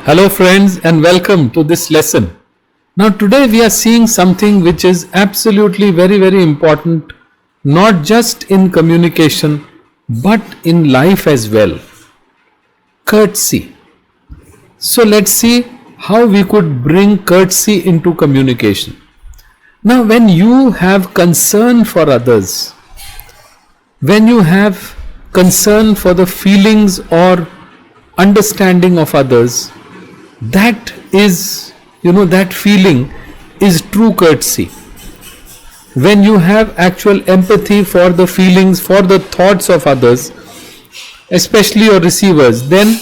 Hello friends and welcome to this lesson. Now today we are seeing something which is absolutely very important, not just in communication but in life as well. Courtesy. So let's see how we could bring courtesy into communication. Now when you have concern for others, when you have concern for the feelings or understanding of others, that is, that feeling is true courtesy. When you have actual empathy for the feelings, for the thoughts of others, especially your receivers, then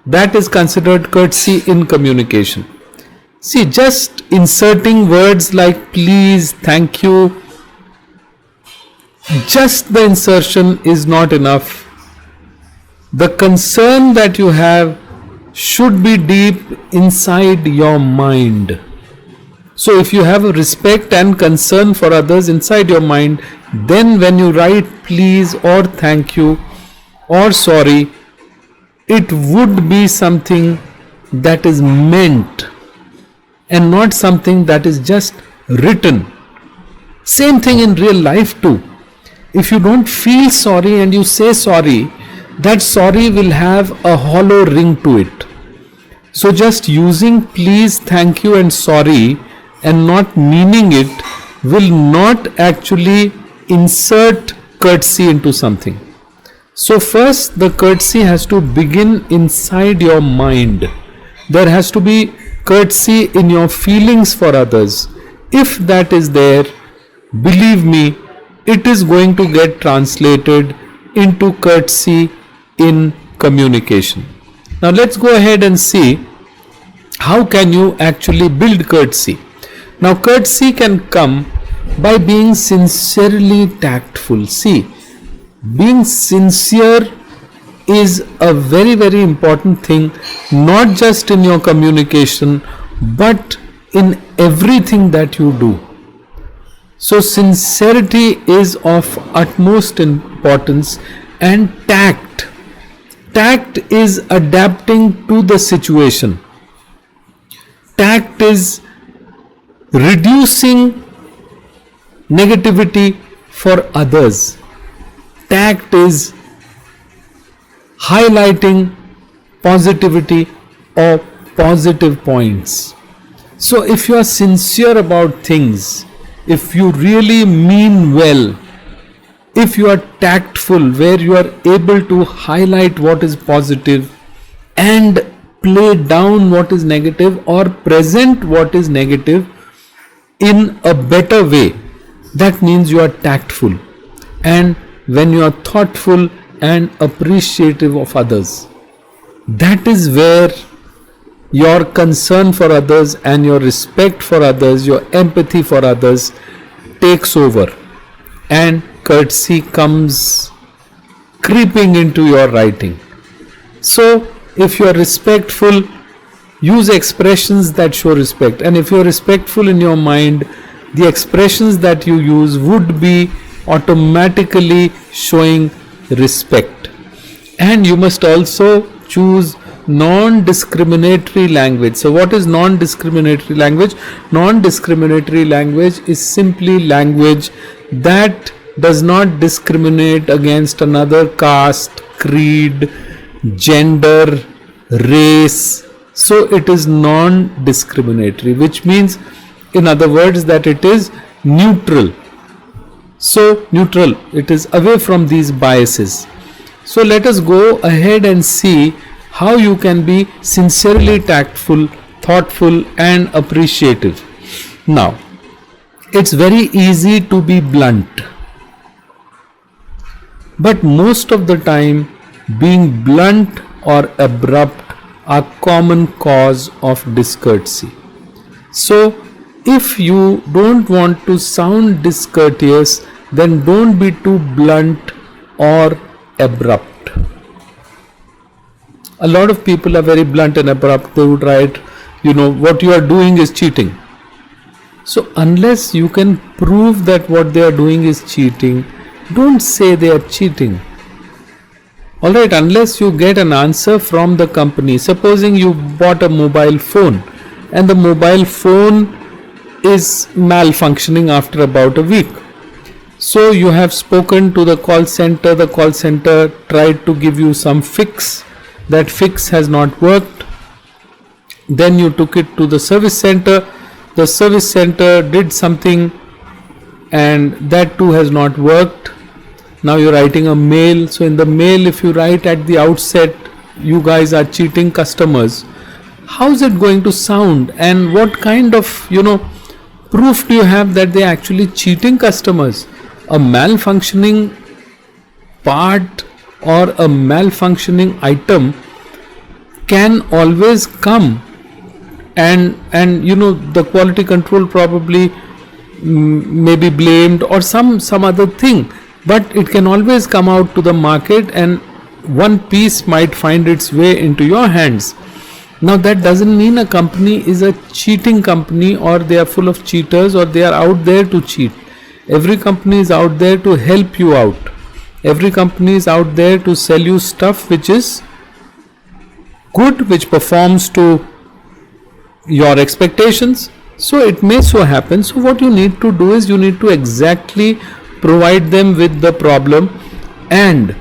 that is considered courtesy in communication. See, just inserting words like please, thank you, just the insertion is not enough. The concern that you have should be deep inside your mind. So if you have a respect and concern for others inside your mind, then when you write please or thank you or sorry, it would be something that is meant and not something that is just written. Same thing in real life too. If you don't feel sorry and you say sorry, that sorry will have a hollow ring to it. So just using please, thank you and sorry and not meaning it will not actually insert courtesy into something. So first the courtesy has to begin inside your mind. There has to be courtesy in your feelings for others. If that is there, believe me, it is going to get translated into courtesy in communication. Now let's go ahead and see how can you actually build courtesy. Now courtesy can come by being sincerely tactful. See, being sincere is a very important thing, not just in your communication but in everything that you do. So sincerity is of utmost importance, and tact is adapting to the situation. Tact is reducing negativity for others. Tact is highlighting positivity or positive points. So if you are sincere about things, if you really mean well, if you are tactful, where you are able to highlight what is positive and play down what is negative or present what is negative in a better way, that means you are tactful. And when you are thoughtful and appreciative of others, that is where your concern for others and your respect for others, your empathy for others takes over, and courtesy comes creeping into your writing. So if you are respectful, use expressions that show respect, and if you are respectful in your mind, the expressions that you use would be automatically showing respect. And you must also choose non-discriminatory language. So what is non-discriminatory language? Non-discriminatory language is simply language that does not discriminate against another caste, creed, gender, race. So it is non-discriminatory, which means, in other words, that it is neutral. So neutral, it is away from these biases. So let us go ahead and see how you can be sincerely tactful, thoughtful and appreciative. Now, it's very easy to be blunt, but most of the time being blunt or abrupt are common cause of discourtesy. So if you don't want to sound discourteous, then don't be too blunt or abrupt. A lot of people are very blunt and abrupt. They would write, what you are doing is cheating. So unless you can prove that what they are doing is cheating, don't say they are cheating. Alright, unless you get an answer from the company. Supposing you bought a mobile phone and the mobile phone is malfunctioning after about a week. So you have spoken to the call center tried to give you some fix. That fix has not worked. Then you took it to the service center did something and that too has not worked. Now you're writing a mail. So in the mail, if you write at the outset, you guys are cheating customers, how is it going to sound? And what kind of, proof do you have that they're actually cheating customers? A malfunctioning part or a malfunctioning item can always come, and the quality control probably may be blamed or some other thing, but it can always come out to the market and one piece might find its way into your hands. Now that doesn't mean a company is a cheating company or they are full of cheaters or they are out there to cheat. Every company is out there to help you out. Every company is out there to sell you stuff which is good, which performs to your expectations. So it may so happen. So what you need to do is you need to exactly provide them with the problem and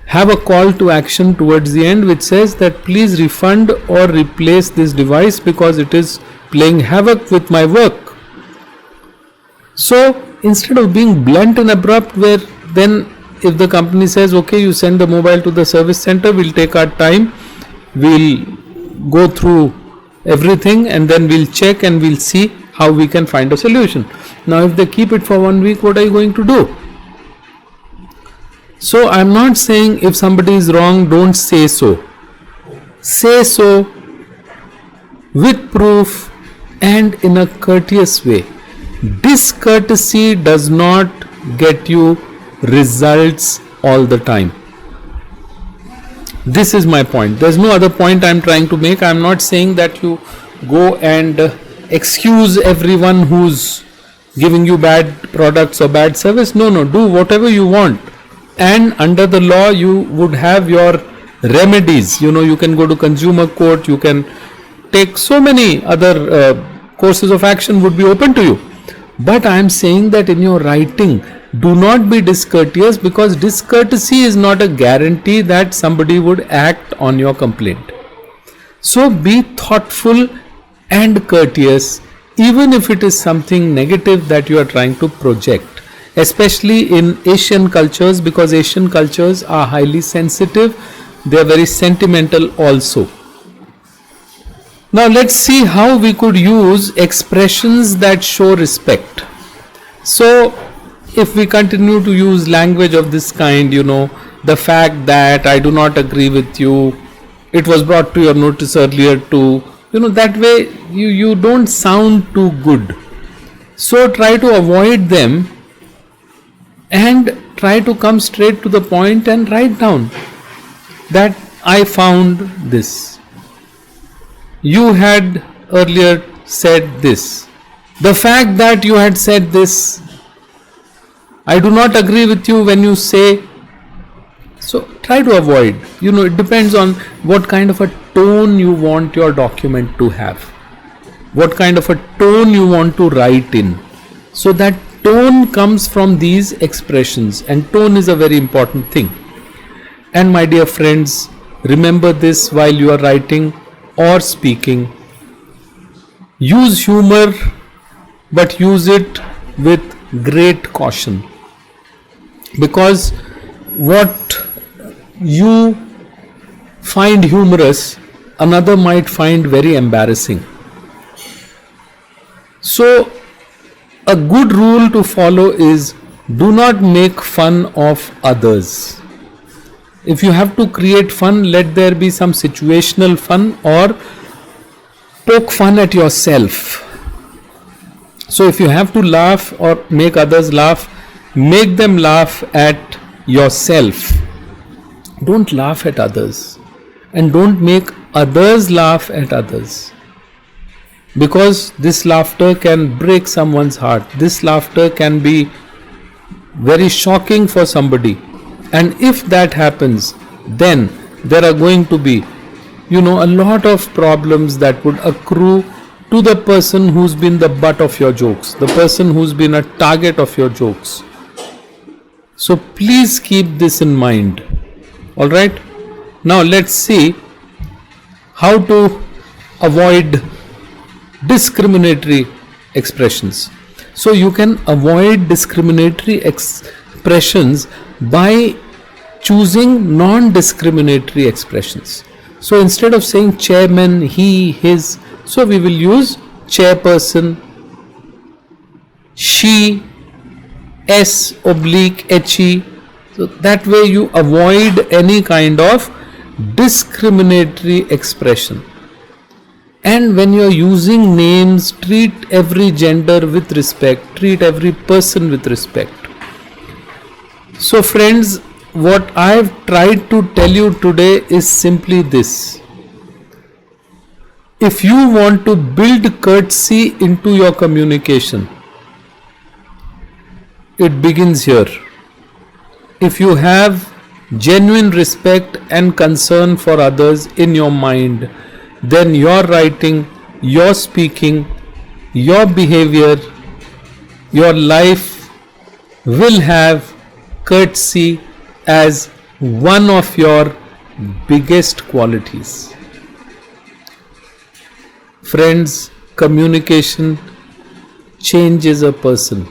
have a call to action towards the end which says that please refund or replace this device because it is playing havoc with my work. So instead of being blunt and abrupt, where then if the company says okay, you send the mobile to the service center, we'll take our time, we'll go through everything and then we'll check and we'll see how we can find a solution. Now if they keep it for 1 week, what are you going to do? So I'm not saying if somebody is wrong, don't say so. Say so with proof and in a courteous way. Discourtesy does not get you results all the time. This is my point. There's no other point I'm trying to make. I'm not saying that you go and excuse everyone who's giving you bad products or bad service. No, do whatever you want. And under the law, you would have your remedies. You can go to consumer court, you can take so many other courses of action would be open to you. But I am saying that in your writing, do not be discourteous, because discourtesy is not a guarantee that somebody would act on your complaint. So be thoughtful and courteous, even if it is something negative that you are trying to project. Especially in Asian cultures, because Asian cultures are highly sensitive, they are very sentimental also. Now let's see how we could use expressions that show respect. So if we continue to use language of this kind, the fact that I do not agree with you, it was brought to your notice earlier too, that way you don't sound too good. So try to avoid them and try to come straight to the point and write down that I found this. You had earlier said this. The fact that you had said this, I do not agree with you when you say. So try to avoid. It depends on what kind of a tone you want your document to have. What kind of a tone you want to write in. So that tone comes from these expressions, and tone is a very important thing. And my dear friends, remember this while you are writing or speaking. Use humor, but use it with great caution, because what you find humorous, another might find very embarrassing. So a good rule to follow is do not make fun of others. If you have to create fun, let there be some situational fun or poke fun at yourself. So if you have to laugh or make others laugh, make them laugh at yourself. Don't laugh at others, and don't make others laugh at others. Because this laughter can break someone's heart. This laughter can be very shocking for somebody. And if that happens, then there are going to be, a lot of problems that would accrue to the person who's been the butt of your jokes, the person who's been a target of your jokes. So please keep this in mind. All right. Now let's see how to avoid discriminatory expressions. So you can avoid discriminatory expressions by choosing non-discriminatory expressions. So instead of saying chairman, he, his, so we will use chairperson, she, s/he. So that way you avoid any kind of discriminatory expression. And when you are using names, treat every gender with respect, treat every person with respect. So friends, what I have tried to tell you today is simply this. If you want to build courtesy into your communication, it begins here. If you have genuine respect and concern for others in your mind, then your writing, your speaking, your behavior, your life will have courtesy as one of your biggest qualities. Friends, communication changes a person.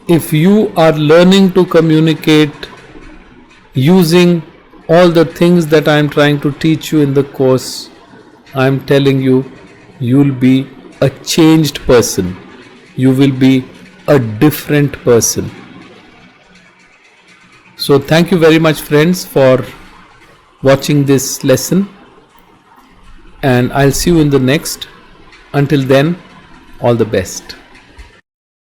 If you are learning to communicate using all the things that I am trying to teach you in the course, I am telling you, you'll be a changed person. You will be a different person. So thank you very much, friends, for watching this lesson, and I'll see you in the next. Until then, all the best.